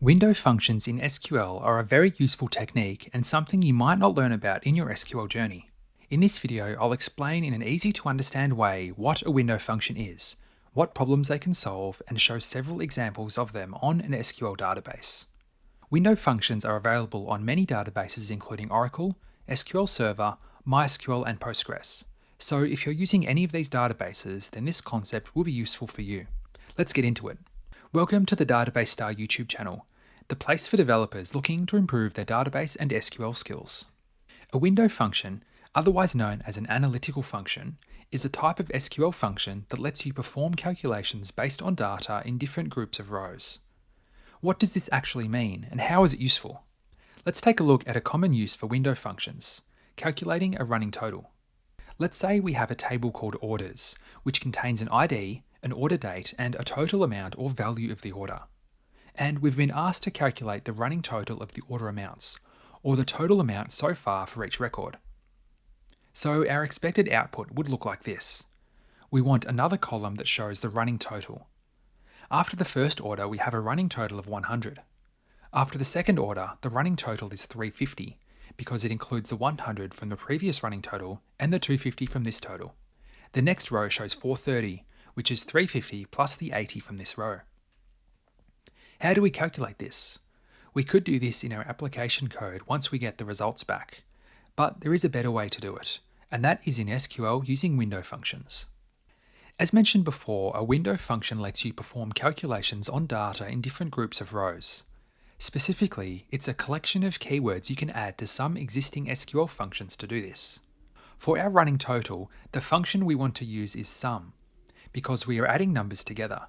Window functions in SQL are a very useful technique and something you might not learn about in your SQL journey. In this video, I'll explain in an easy to understand way what a window function is, what problems they can solve, and show several examples of them on an SQL database. Window functions are available on many databases including Oracle, SQL Server, MySQL, and Postgres. So if you're using any of these databases, then this concept will be useful for you. Let's get into it. Welcome to the Database Star YouTube channel, the place for developers looking to improve their database and SQL skills. A window function, otherwise known as an analytical function, is a type of SQL function that lets you perform calculations based on data in different groups of rows. What does this actually mean, and how is it useful? Let's take a look at a common use for window functions, calculating a running total. Let's say we have a table called orders, which contains an ID, an order date, and a total amount or value of the order. And we've been asked to calculate the running total of the order amounts, or the total amount so far for each record. So our expected output would look like this. We want another column that shows the running total. After the first order, we have a running total of 100. After the second order, the running total is 350, because it includes the 100 from the previous running total and the 250 from this total. The next row shows 430, which is 350 plus the 80 from this row. How do we calculate this? We could do this in our application code once we get the results back, but there is a better way to do it, and that is in SQL using window functions. As mentioned before, a window function lets you perform calculations on data in different groups of rows. Specifically, it's a collection of keywords you can add to some existing SQL functions to do this. For our running total, the function we want to use is sum, because we are adding numbers together.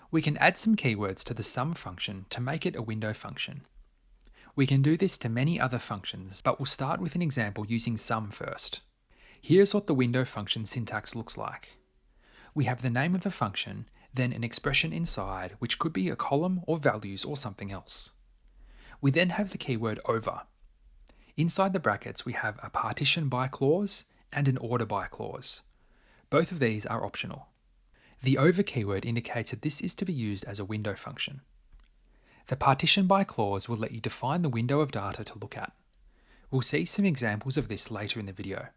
We can add some keywords to the sum function to make it a window function. We can do this to many other functions, but we'll start with an example using sum first. Here's what the window function syntax looks like. We have the name of the function, then an expression inside, which could be a column or values or something else. We then have the keyword over. Inside the brackets, we have a partition by clause and an order by clause. Both of these are optional. The over keyword indicates that this is to be used as a window function. The partition by clause will let you define the window of data to look at. We'll see some examples of this later in the video.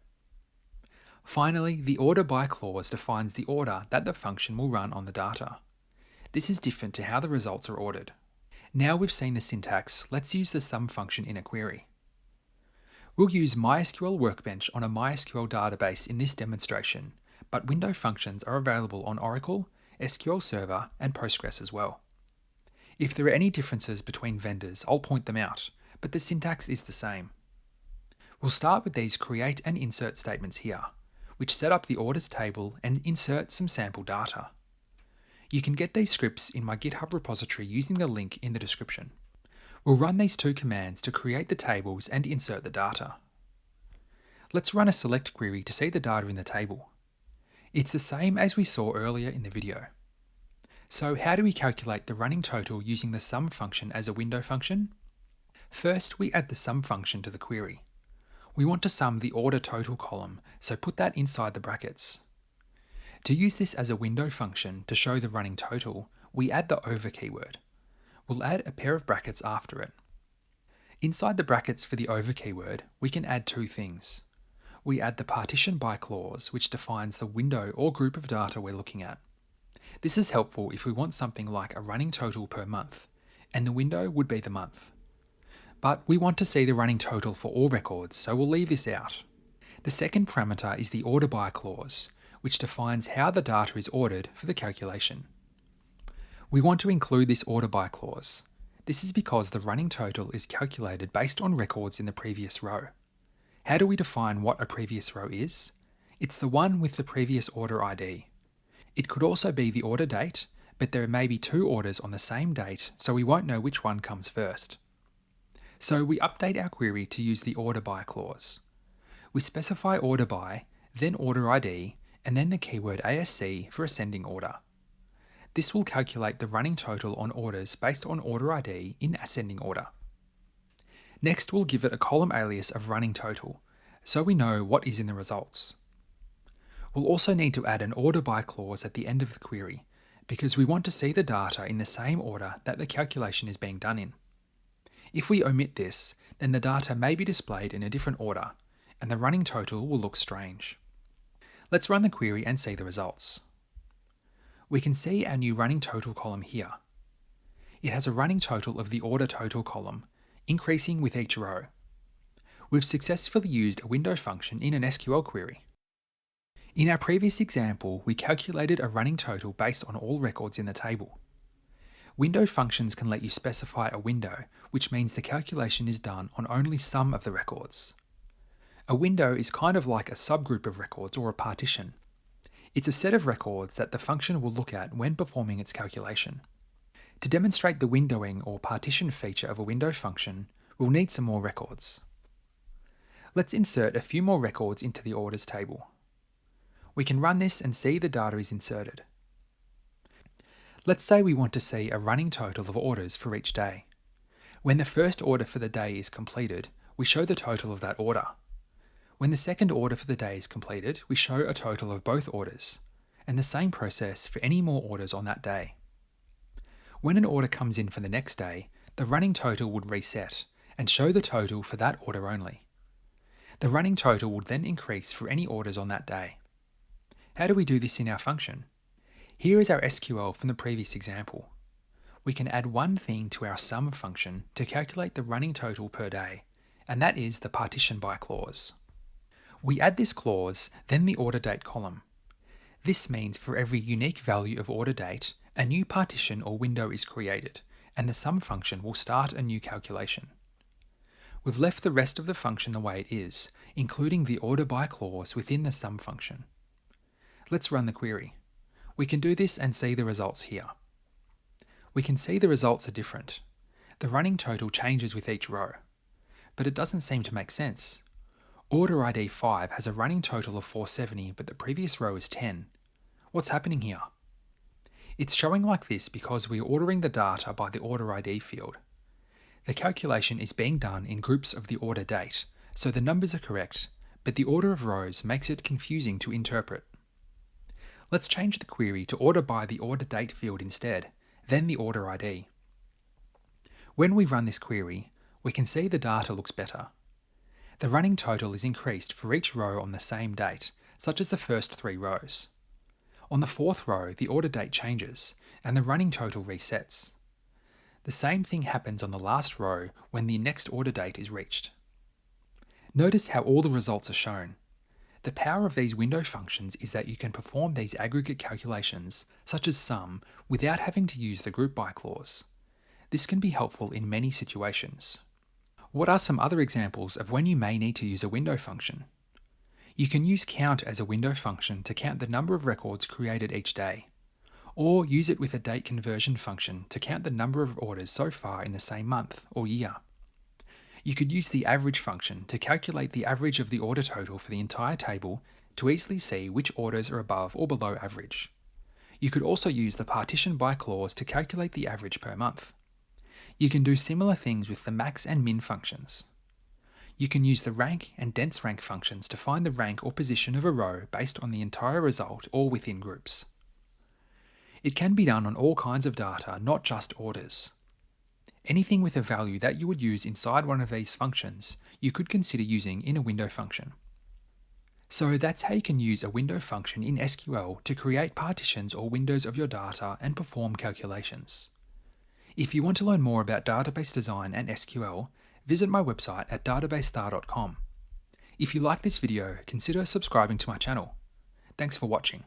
Finally, the order by clause defines the order that the function will run on the data. This is different to how the results are ordered. Now we've seen the syntax, let's use the sum function in a query. We'll use MySQL Workbench on a MySQL database in this demonstration, but window functions are available on Oracle, SQL Server, and Postgres as well. If there are any differences between vendors, I'll point them out, but the syntax is the same. We'll start with these create and insert statements here, which set up the orders table and insert some sample data. You can get these scripts in my GitHub repository using the link in the description. We'll run these two commands to create the tables and insert the data. Let's run a select query to see the data in the table. It's the same as we saw earlier in the video. So how do we calculate the running total using the sum function as a window function? First, we add the sum function to the query. We want to sum the order total column, so put that inside the brackets. To use this as a window function to show the running total, we add the over keyword. We'll add a pair of brackets after it. Inside the brackets for the over keyword, we can add two things. We add the partition by clause, which defines the window or group of data we're looking at. This is helpful if we want something like a running total per month, and the window would be the month. But we want to see the running total for all records, so we'll leave this out. The second parameter is the order by clause, which defines how the data is ordered for the calculation. We want to include this order by clause. This is because the running total is calculated based on records in the previous row. How do we define what a previous row is? It's the one with the previous order ID. It could also be the order date, but there may be two orders on the same date, so we won't know which one comes first. So we update our query to use the order by clause. We specify order by, then order ID, and then the keyword ASC for ascending order. This will calculate the running total on orders based on order ID in ascending order. Next, we'll give it a column alias of running total, so we know what is in the results. We'll also need to add an order by clause at the end of the query, because we want to see the data in the same order that the calculation is being done in. If we omit this, then the data may be displayed in a different order, and the running total will look strange. Let's run the query and see the results. We can see our new running total column here. It has a running total of the order total column, increasing with each row. We've successfully used a window function in an SQL query. In our previous example, we calculated a running total based on all records in the table. Window functions can let you specify a window, which means the calculation is done on only some of the records. A window is kind of like a subgroup of records or a partition. It's a set of records that the function will look at when performing its calculation. To demonstrate the windowing or partition feature of a window function, we'll need some more records. Let's insert a few more records into the orders table. We can run this and see the data is inserted. Let's say we want to see a running total of orders for each day. When the first order for the day is completed, we show the total of that order. When the second order for the day is completed, we show a total of both orders, and the same process for any more orders on that day. When an order comes in for the next day, the running total would reset and show the total for that order only. The running total would then increase for any orders on that day. How do we do this in our function? Here is our SQL from the previous example. We can add one thing to our sum function to calculate the running total per day, and that is the partition by clause. We add this clause, then the order date column. This means for every unique value of order date, a new partition or window is created, and the sum function will start a new calculation. We've left the rest of the function the way it is, including the order by clause within the sum function. Let's run the query. We can do this and see the results here. We can see the results are different. The running total changes with each row, but it doesn't seem to make sense. Order ID 5 has a running total of 470, but the previous row is 10. What's happening here? It's showing like this because we're ordering the data by the order ID field. The calculation is being done in groups of the order date, so the numbers are correct, but the order of rows makes it confusing to interpret. Let's change the query to order by the order date field instead, then the order ID. When we run this query, we can see the data looks better. The running total is increased for each row on the same date, such as the first 3 rows. On the 4th row, the order date changes, and the running total resets. The same thing happens on the last row when the next order date is reached. Notice how all the results are shown. The power of these window functions is that you can perform these aggregate calculations, such as sum, without having to use the group by clause. This can be helpful in many situations. What are some other examples of when you may need to use a window function? You can use count as a window function to count the number of records created each day, or use it with a date conversion function to count the number of orders so far in the same month or year. You could use the average function to calculate the average of the order total for the entire table to easily see which orders are above or below average. You could also use the partition by clause to calculate the average per month. You can do similar things with the max and min functions. You can use the rank and dense rank functions to find the rank or position of a row based on the entire result or within groups. It can be done on all kinds of data, not just orders. Anything with a value that you would use inside one of these functions, you could consider using in a window function. So that's how you can use a window function in SQL to create partitions or windows of your data and perform calculations. If you want to learn more about database design and SQL, visit my website at databasestar.com. If you like this video, consider subscribing to my channel. Thanks for watching.